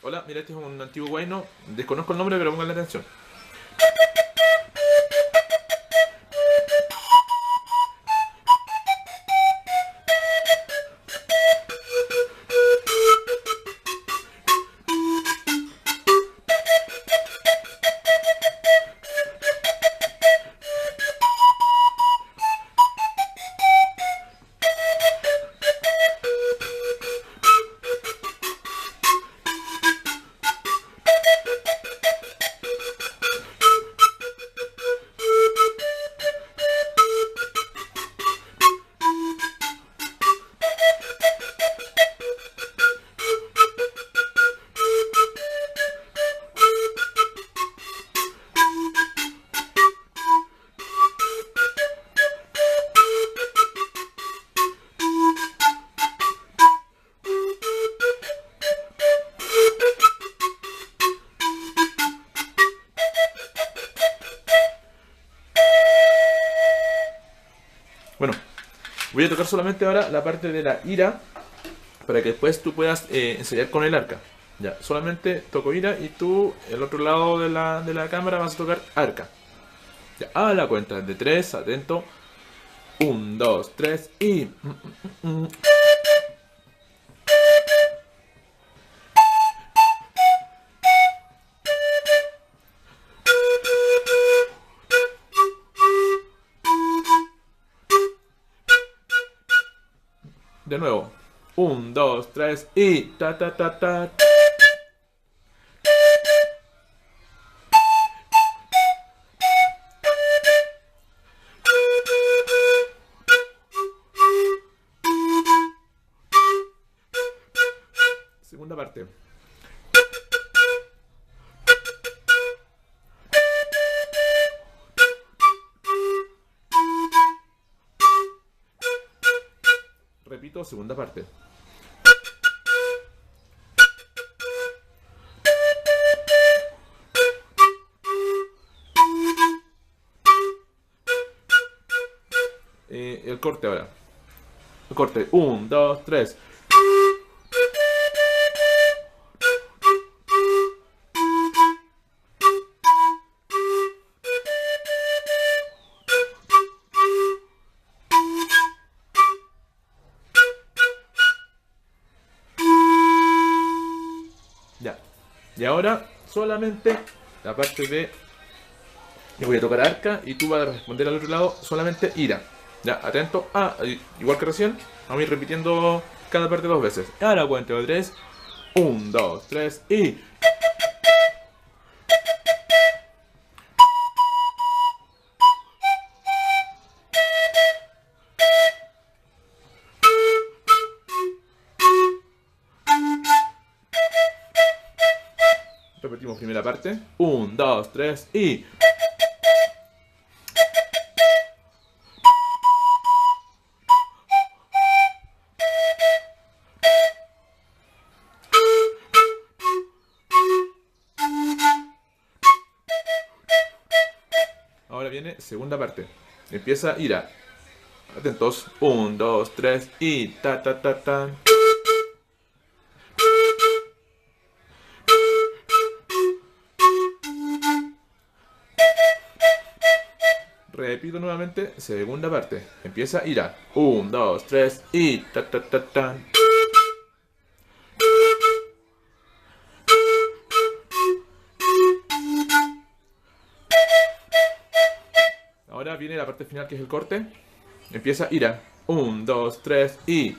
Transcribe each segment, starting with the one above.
Hola, mira, este es un antiguo guayno. Desconozco el nombre, pero pónganle atención. Bueno, voy a tocar solamente ahora la parte de la ira para que después tú puedas ensayar con el arca. Ya, solamente toco ira y tú, el otro lado de la cámara, vas a tocar arca. Ya, a la cuenta de 3, atento. 1, 2, 3 y... De nuevo. 1, 2, 3 y... Ta, ta, ta, ta. Segunda parte. Repito, segunda parte. El corte ahora. El corte. 1, 2, 3. Ya. Y ahora solamente la parte de... Yo voy a tocar arca y tú vas a responder al otro lado solamente ira. Ya, atento. Igual que recién, vamos a ir repitiendo cada parte 2 veces. Ahora cuento de 3. 1, 2, 3 y... Repetimos primera parte. 1, 2, 3 y... Ahora viene segunda parte. Empieza ira. Atentos. 1, 2, 3 y... Ta, ta, ta, ta. Repito nuevamente, segunda parte. Empieza ira. 1, 2, 3 y... Ta, ta, ta, ta. Ahora viene la parte final que es el corte. Empieza ira. 1, 2, 3 y...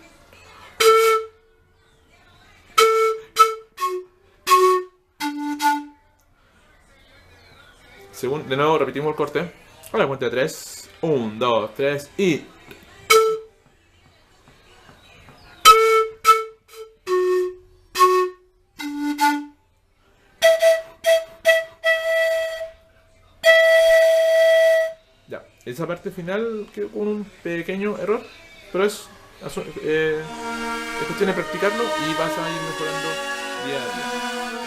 De nuevo repetimos el corte. A la cuenta de 3. 1, 2, 3 y... Ya, esa parte final quedó con un pequeño error, pero es cuestión de practicarlo y vas a ir mejorando día a día.